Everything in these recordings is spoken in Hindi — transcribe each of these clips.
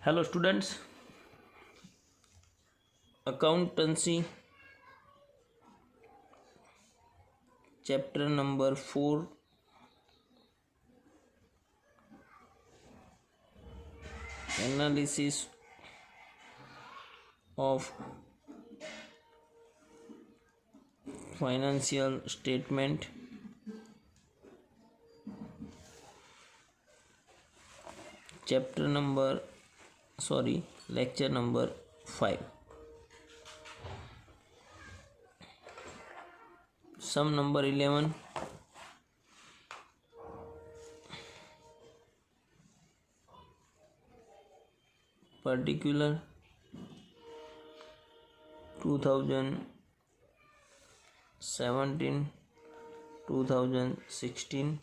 Hello students, accountancy chapter number 4, analysis of financial statement. Lecture number 5. Sum number 11. Particular 2017 2016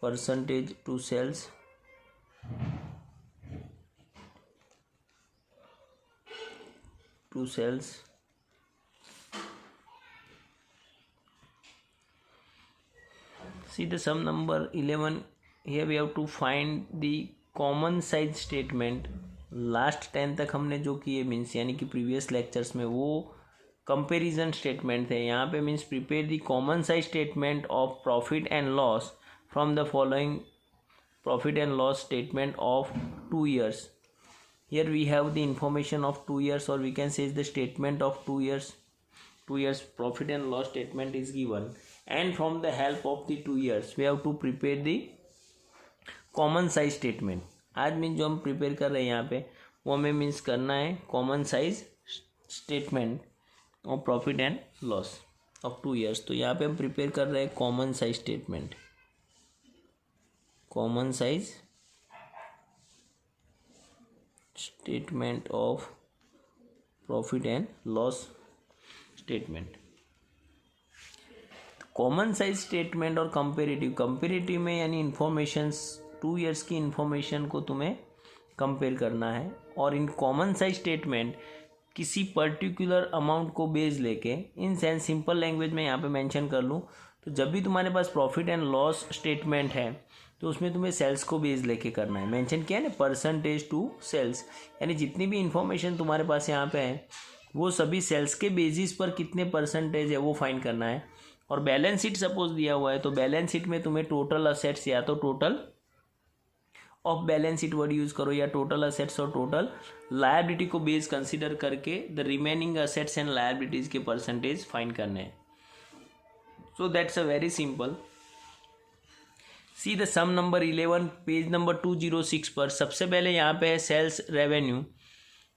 percentage to sales, see the sum number 11. Here we have to find the common size statement. Last 10 तक हमने जो किए मीन्स यानी कि प्रीवियस लेक्चर्स में वो कंपैरिजन स्टेटमेंट थे. यहाँ पे means prepare the common size statement of profit and loss from the following profit and loss statement of 2 years. Here we have the information of 2 years, or we can say the statement of 2 years. 2 years profit and loss statement is given, and from the help of the 2 years we have to prepare the common size statement. आज मीन्स जो हम प्रिपेयर कर रहे हैं यहाँ पे वो हमें मीन्स करना है common size statement of profit and loss of 2 years. तो यहाँ पे हम प्रिपेयर कर रहे हैं common size statement. common size statement of profit and loss statement. Common size statement और कंपेरेटिव में यानी इन्फॉर्मेशंस 2 years की इन्फॉर्मेशन को तुम्हें कंपेयर करना है. और इन कॉमन साइज स्टेटमेंट किसी पर्टिकुलर अमाउंट को बेस लेके इन सेंस सिंपल लैंग्वेज में यहाँ पे मेंशन कर लूँ तो जब भी तुम्हारे पास प्रॉफिट एंड लॉस स्टेटमेंट है तो उसमें तुम्हें सेल्स को बेस लेके करना है. मेंशन किया है ना परसेंटेज टू सेल्स, यानी जितनी भी इंफॉर्मेशन तुम्हारे पास यहाँ पे है वो सभी सेल्स के बेसिस पर कितने परसेंटेज है वो फाइंड करना है. और बैलेंस शीट सपोज दिया हुआ है तो बैलेंस शीट में तुम्हें टोटल असेट्स या तो total of balance sheet word use करो या टोटल असेट्स और टोटल लायबिलिटी को बेस कंसिडर करके the remaining assets and liabilities के परसेंटेज फाइंड करने हैं. So that's a very simple. See the sum number 11 page number 206 पर सबसे पहले यहाँ पे है सेल्स रेवेन्यू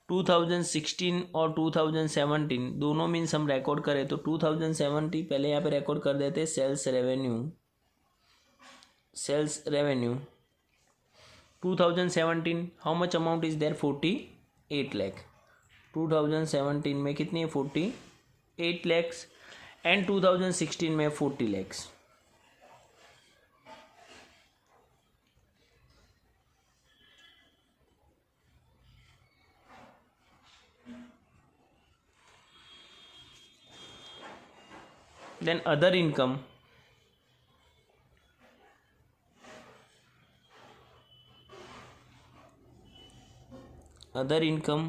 2016 और 2017 दोनों मीन्स हम रिकॉर्ड करें तो 2017 पहले यहाँ पे रिकॉर्ड कर देते हैं sales revenue 2017 how much amount is there 48 lakh. 2017 में कितनी है 48 lakhs एंड 2016 में 40 lakhs. Then other income, other income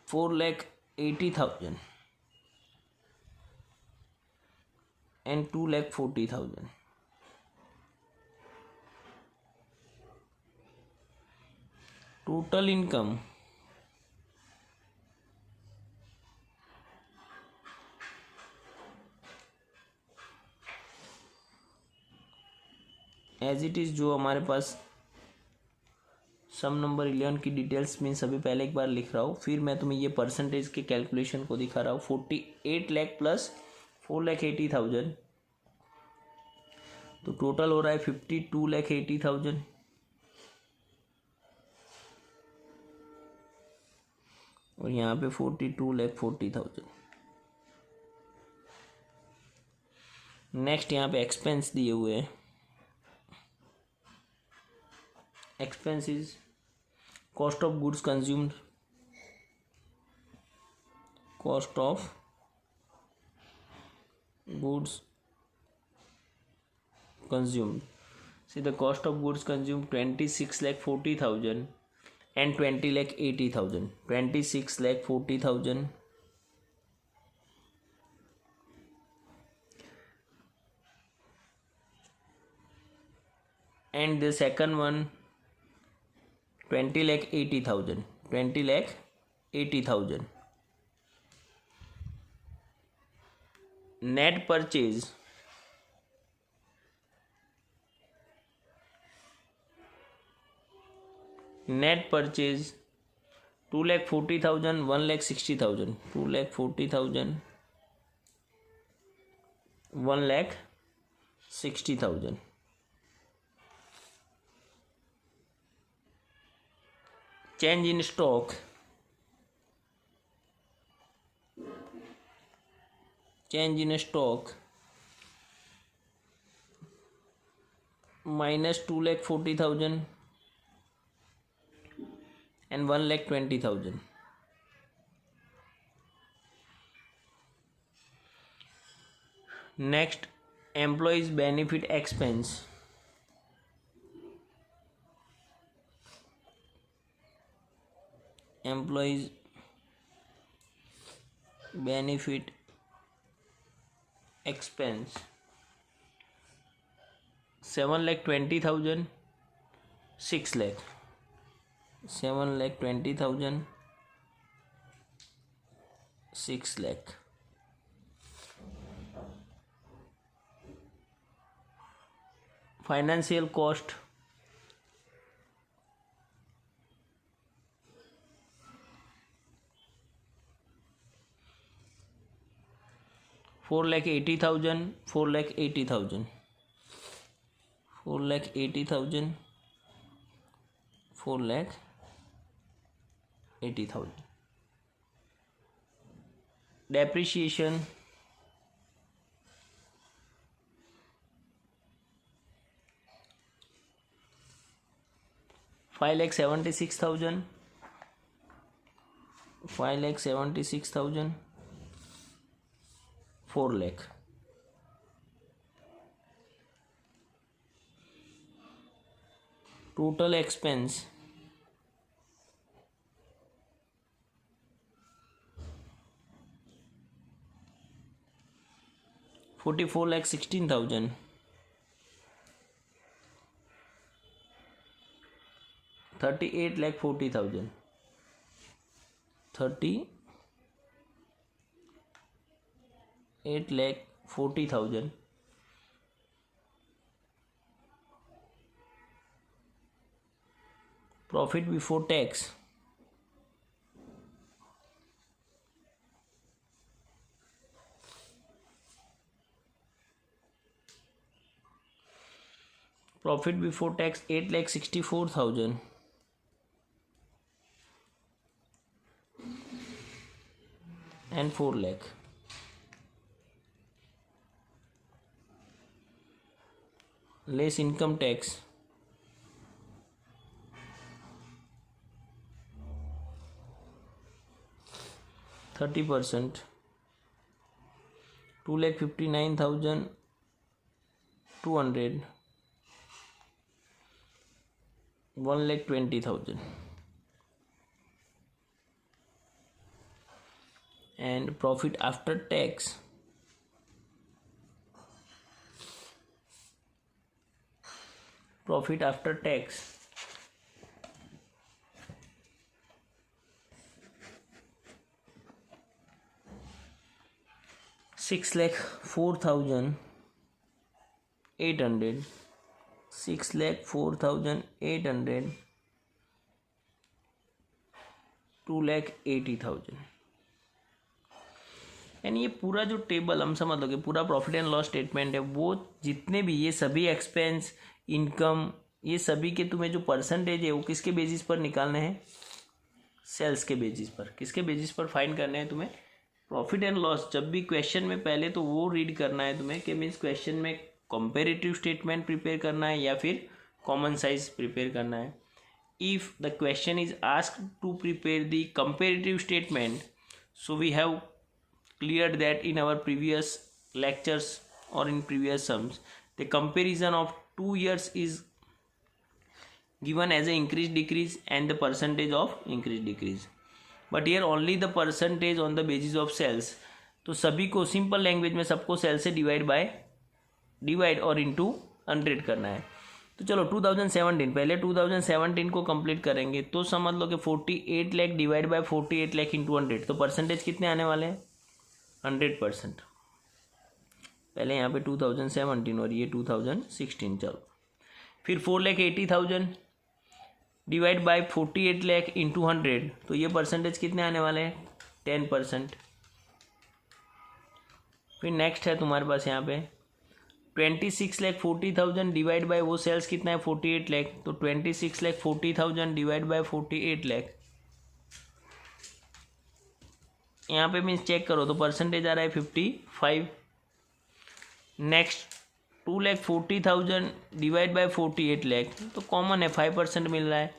4,80,000 and 2,40,000. Total income as it is जो हमारे पास सम नंबर 11 की डिटेल्स में सभी पहले एक बार लिख रहा हूँ, फिर मैं तुम्हें ये परसेंटेज के कैलकुलेशन को दिखा रहा हूँ. 48 लाख प्लस 4,80,000 तो टोटल हो रहा है 52,80,000. और यहाँ पे 42,40,000. नेक्स्ट यहाँ पे एक्सपेंस दिए हुए हैं. Expenses, cost of goods consumed, cost of goods consumed. See, the cost of goods consumed 26,40,000 and 20,80,000. 26,40,000 and the second one 20,80,000. 20,80,000. Net purchase net purchase 2,40,000, 1,60,000. 2,40,000, 1,60,000. Change in stock. Change in stock minus 2,40,000 and 1,20,000. Next, employees benefit expense. Employees benefit expense 7,20,000, 6 lakh. 7,20,000, 6 lakh. Financial cost 4,80,000, 4,80,000, 4,80,000, 4,80,000. Depreciation 5,76,000, 5,76,000, 4 lakh. Total expense 44,16,000, 38,40,000, 38,40,000. Profit before tax 8,64,000, and 4 lakh. Less income tax 30%, 2,59,200, 1,20,000. And profit after tax 6,04,800, 6,04,800, 2,80,000. यानी ये पूरा जो टेबल हम समझ लोगे पूरा प्रॉफिट एंड लॉस स्टेटमेंट है, वो जितने भी ये सभी एक्सपेंस इनकम ये सभी के तुम्हें जो परसेंटेज है वो किसके बेसिस पर निकालने हैं? सेल्स के बेसिस पर. किसके बेसिस पर फाइंड करने हैं तुम्हें? Profit and loss. जब भी क्वेश्चन में पहले तो वो रीड करना है तुम्हें कि मीन्स क्वेश्चन में कंपेरेटिव स्टेटमेंट प्रिपेयर करना है या फिर कॉमन साइज प्रिपेयर करना है. If the question is asked to prepare the comparative statement, so we have cleared that in our previous lectures or in previous sums, The comparison of 2 years is given as a increase decrease and the percentage of increase decrease, but here only the percentage on the basis of sales. तो सभी को सिंपल लैंग्वेज में सबको सेल से डिवाइड और इनटू 100 करना है। तो चलो 2017 पहले 2017 को कंप्लीट करेंगे तो समझ लो कि 48 lakh divide by 48 lakh into 100, तो परसेंटेज कितने आने वाले हैं 100%। पहले यहाँ पे 2017 और ये 2016। चलो फिर 4,80,000 डिवाइड बाय 48 लाख इंटू 100, तो ये परसेंटेज कितने आने वाले हैं 10%। फिर नेक्स्ट है तुम्हारे पास यहाँ पे 26,40,000 डिवाइड बाय वो सेल्स कितना है 48 लाख, तो 26,40,000 डिवाइड बाय 48 लाख, यहाँ पे मीन्स चेक करो तो परसेंटेज आ रहा है 55। नेक्स्ट 2,40,000 डिवाइड बाय 48 लाख, तो कॉमन है 5% मिल रहा है,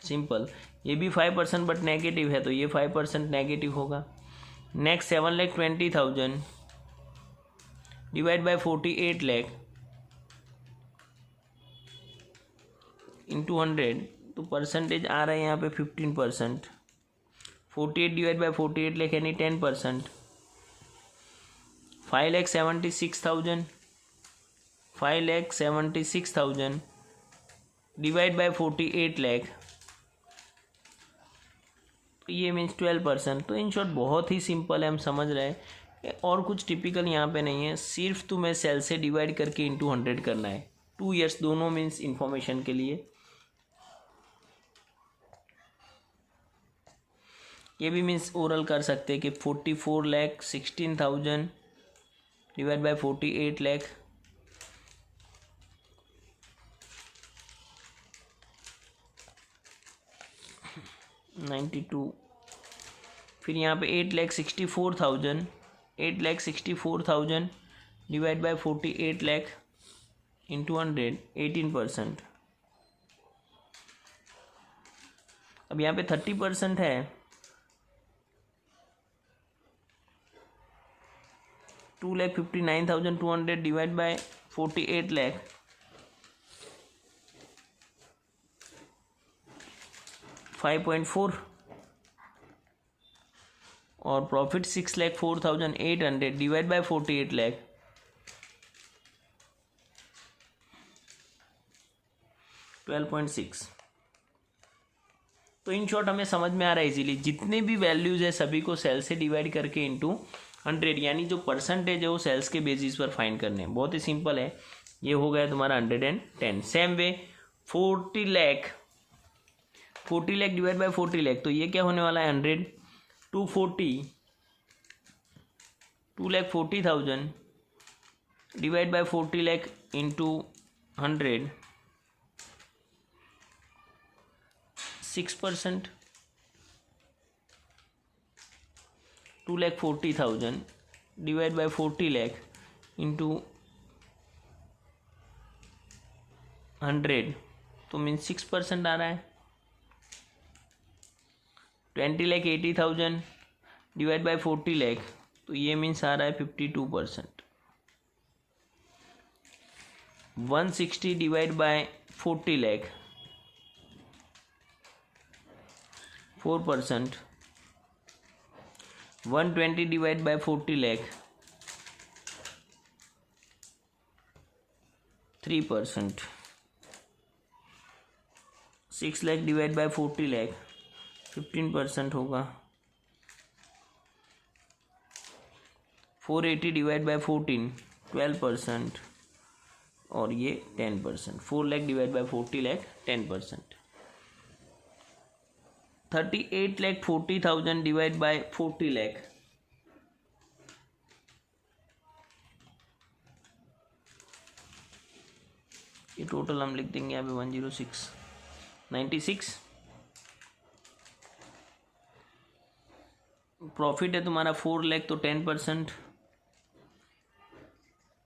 सिंपल। ये भी 5% बट नेगेटिव है तो ये 5% नेगेटिव होगा। Next 7,20,000 divide by 48 lakh into 100, तो परसेंटेज आ रहा है यहाँ पे 15%। 48 डिवाइड बाय 48 लाख यानी 10%। 5,76,000 डिवाइड बाय 48 लाख, तो ये मीन्स 12%। तो इन शॉर्ट बहुत ही सिंपल है, हम समझ रहे हैं और कुछ टिपिकल यहाँ पे नहीं है, सिर्फ तुम्हें सेल से डिवाइड करके इंटू 100 करना है। 2 ईयर्स दोनों मीन्स इन्फॉर्मेशन के लिए। ये भी मीन्स ओरल कर सकते हैं कि 44,16,000 डिवाइड बाय 48 लाख, $92। फिर यहाँ पे 8,64,000 डिवाइड बाय 48 लाख इंटू 100, 18%। अब यहाँ पे 30% है, 2,59,200 डिवाइड बाय 48 लाख, 5.4। और प्रॉफिट 6,04,800 डिवाइड बाय 48 लाख, 12.6। तो इन शॉर्ट हमें समझ में आ रहा है इजीली, जितने भी वैल्यूज है सभी को सेल से डिवाइड करके इंटू 100 यानी जो परसेंटेज है वो सेल्स के बेसिस पर फाइंड करने हैं। बहुत ही सिंपल है, ये हो गया तुम्हारा 110। Same way 40 lakh divide by 40 lakh, तो ये क्या होने वाला है 100। 2,40,000 divide by 40 lakh into 100, 6%। 2,40,000 divide by 40 lakh into 100, तो मीन्स 6% आ रहा है। 20,80,000 डिवाइड बाय 40 लाख, तो ये मीन्स आ रहा है 52%। 160 divide by 40 lakh, 4%। 120 divide by 40 lakh, 3%। 6 lakh divide by 40 lakh, 15% होगा। 480 डिवाइड बाय 14, 12%। और ये 10%। 4 lakh divide by 40 lakh, 10%। 38,40,000 divide by 40 lakh, ये टोटल हम लिख देंगे यहाँ पे 106, 96। प्रॉफिट है तुम्हारा 4 लाख, तो 10%।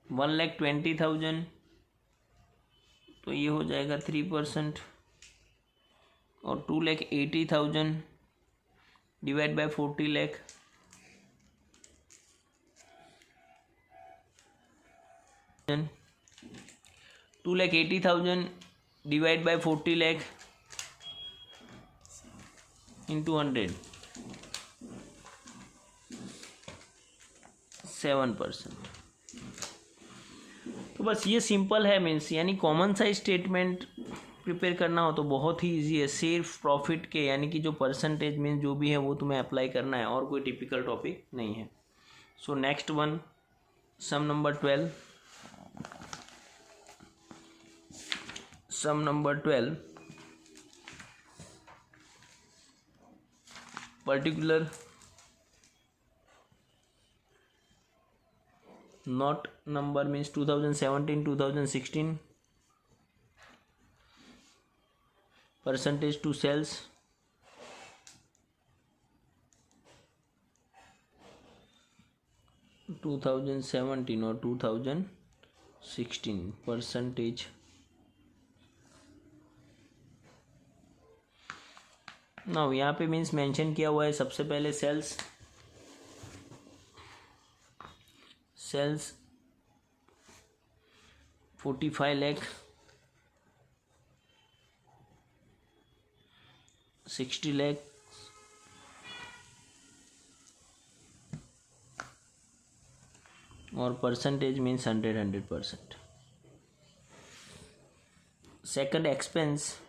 1,20,000, तो ये हो जाएगा 3%। और 2,80,000 divide by 40 lakh, 2,80,000 divide by 40 lakh into 100, 7%। तो बस ये सिंपल है, मीन्स यानी कॉमन साइज स्टेटमेंट प्रिपेयर करना हो तो बहुत ही इजी है। सिर्फ प्रॉफिट के यानी कि जो परसेंटेज मीन्स जो भी है वो तुम्हें अप्लाई करना है, और कोई टिपिकल टॉपिक नहीं है। So next one, sum number 12। Sum number 12, particular not number means 2017 2016 percentage to sales, to 2017 और 2016 परसेंटेज। नाउ यहाँ पे मीन्स मेंशन किया हुआ है सबसे पहले सेल्स 45 लाख, 60 लाख, और परसेंटेज मीन्स 100%। सेकंड एक्सपेंस,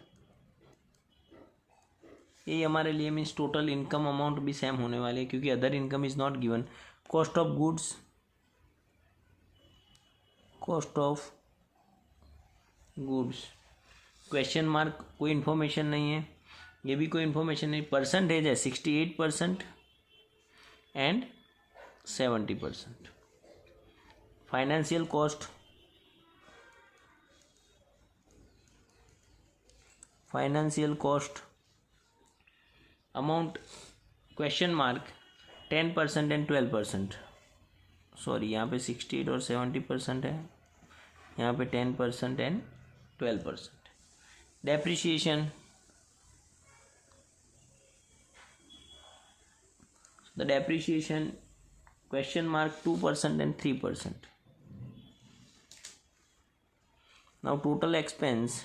ये हमारे लिए मीन्स टोटल इनकम अमाउंट भी सेम होने वाली है क्योंकि other income is not given. Cost of goods, cost of goods question mark, कोई इन्फॉर्मेशन नहीं है, ये भी कोई इन्फॉर्मेशन नहीं। परसेंटेज है 68% and 70%। Financial cost, financial cost amount question mark 10% and 12%। Sorry, यहाँ पे 68 और 70% है, यहाँ पे 10% and 12%। Depreciation, the depreciation question mark 2% and 3%। Now total expense,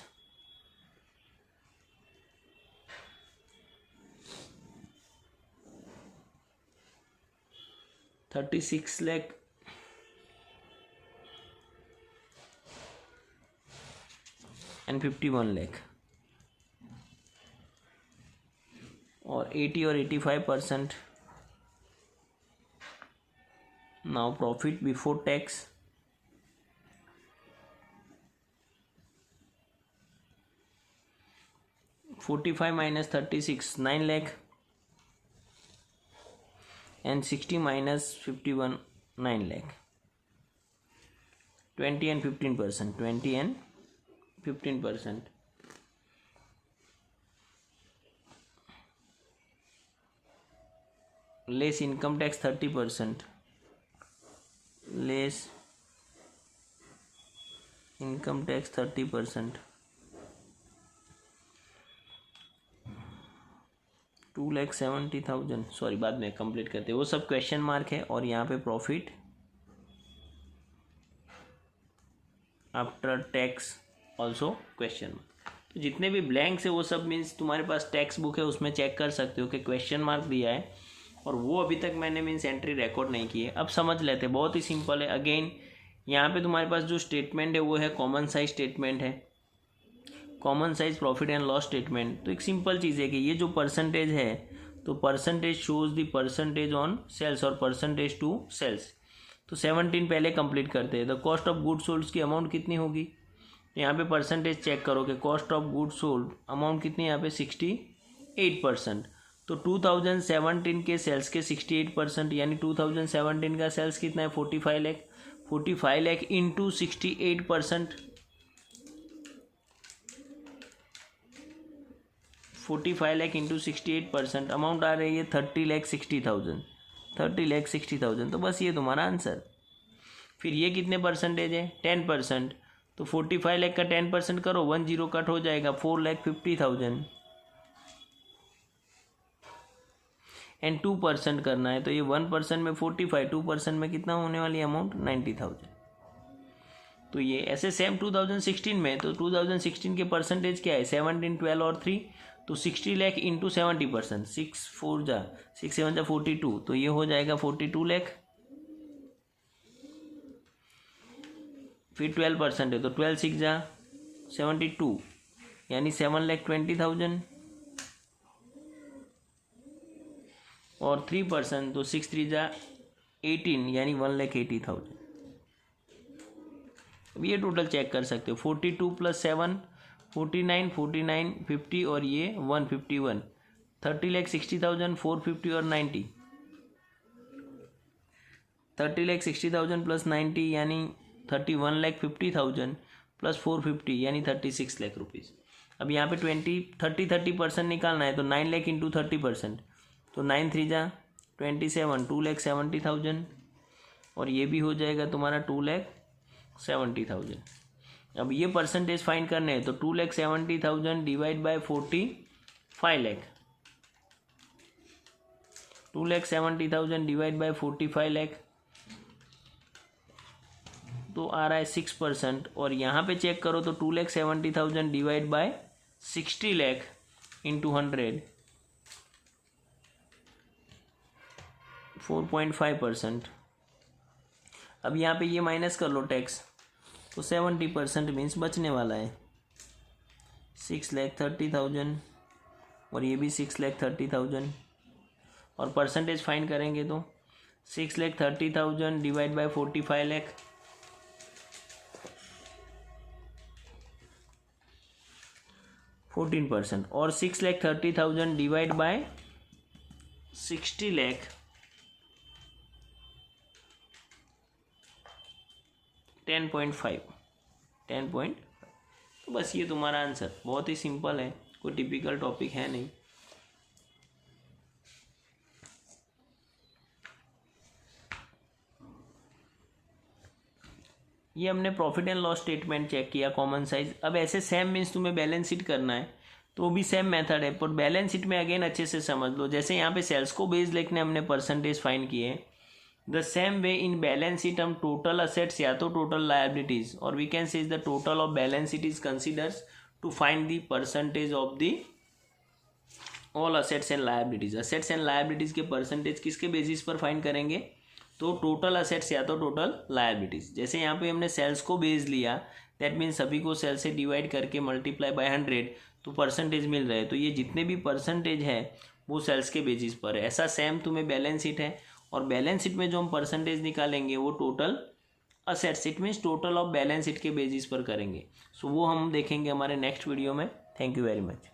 $36 lakh and 51 lakh, और 80 और 85%। Now profit before tax, $45 minus 36, 9 lakh, and 60 minus 51, 9 lakh। 20 and 15%, 20 and 15%। Less income tax 30%, less income tax 30%। 2,70,000, sorry बाद में कंप्लीट करते हैं, वो सब क्वेश्चन मार्क है। और यहाँ पे profit after tax also question mark. तो जितने भी ब्लैंक्स है वो सब मीन्स तुम्हारे पास टेक्स्ट बुक है, उसमें चेक कर सकते हो कि क्वेश्चन मार्क दिया है, और वो अभी तक मैंने मीन्स एंट्री रिकॉर्ड नहीं की है। अब समझ लेते, बहुत ही सिंपल है। अगेन यहाँ पे तुम्हारे पास जो स्टेटमेंट है वो है कॉमन साइज स्टेटमेंट है, common size profit and loss statement. तो एक सिंपल चीज़ है कि ये जो परसेंटेज है, तो percentage shows the percentage on sales और परसेंटेज टू सेल्स। तो 17 पहले कंप्लीट करते हैं। The cost of good sold की अमाउंट कितनी होगी, यहाँ पे परसेंटेज चेक करो कि cost of good sold amount कितनी है, यहाँ पे 68%। तो 2017 के सेल्स के 68% यानी 2017 का सेल्स कितना है, 45 lakh. 45 lakh into 68%, 45 lakh into 68% amount आ रही है 30,60,000, 30,60,000। तो बस ये तुम्हारा आंसर। फिर ये कितने परसेंटेज है, 10%। तो 45 लाख का 10% करो, 10 कट हो जाएगा, 4,50,000 एंड 2% करना है। तो ये 1% में 45, 2% में कितना होने वाली अमाउंट, 90,000। तो ये ऐसे सेम 2016 में, तो 2016 के परसेंटेज क्या है 17, 12 और 3, तो 60 लाख इंटू 70%, 6 4 जा 6 7 जा 42, तो ये हो जाएगा 42 लाख। फिर 12% है तो 12 6 जा 72, यानी 7,20,000 और 3% तो 6 3 जा 18, यानी 1,80,000। अब ये टोटल चेक कर सकते हो, 42 + 7 49, 49 50 और ये 151, 30,60,000 450 और 90, 30,60,000 + 90 यानी 31,50,000 + 450 यानी 36 लाख रुपीज़। अब यहाँ पे 30% निकालना है तो 9 लाख इंटू 30%, तो 9 3 जा 27, 2,70,000 और ये भी हो जाएगा तुम्हारा 2,70,000। अब ये परसेंटेज फाइंड करने हैं तो 2,70,000 divide by 45 lakh, 2,70,000 divide by 45 lakh तो आ रहा है 6%। और यहाँ पे चेक करो तो 2,70,000 डिवाइड बाय 60 लाख इंटू 100, 4.5%। अब यहाँ पे ये माइनस कर लो टैक्स, तो 70% मीन्स बचने वाला है 6,30,000 और ये भी 6,30,000। और परसेंटेज फाइंड करेंगे तो 6,30,000 डिवाइड बाय 45 लाख, 14%। और 6,30,000 डिवाइड बाय 60 लाख, 10.5। तो बस ये तुम्हारा आंसर, बहुत ही सिंपल है, कोई टिपिकल टॉपिक है नहीं। ये हमने profit and loss statement check किया कॉमन साइज। अब ऐसे सेम मीन्स तुम्हें बैलेंस शीट करना है तो भी सेम मेथड है, पर बैलेंस शीट में अगेन अच्छे से समझ लो। जैसे यहाँ पे सेल्स को बेस लिखने हमने परसेंटेज फाइंड किए, the same way in balance sheet हम टोटल असेट्स या तो टोटल लायबिलिटीज और we can say the total of balance sheet is considers to find the percentage of the all assets and liabilities. Assets and liabilities के परसेंटेज किसके बेसिस पर फाइंड करेंगे, तो टोटल असेट्स या तो टोटल लायबिलिटीज। जैसे यहाँ पे हमने सेल्स को बेस लिया, दैट मीन्स सभी को सेल से डिवाइड करके मल्टीप्लाई बाय 100 तो परसेंटेज मिल रहा है। तो ये जितने भी परसेंटेज है वो सेल्स के बेसिस पर है। ऐसा सेम तुम्हें बैलेंस शीट है, और बैलेंस शीट में जो हम परसेंटेज निकालेंगे वो total assets, it means total of balance sheet के बेसिस पर करेंगे। सो वो हम देखेंगे हमारे नेक्स्ट वीडियो में। Thank you very much.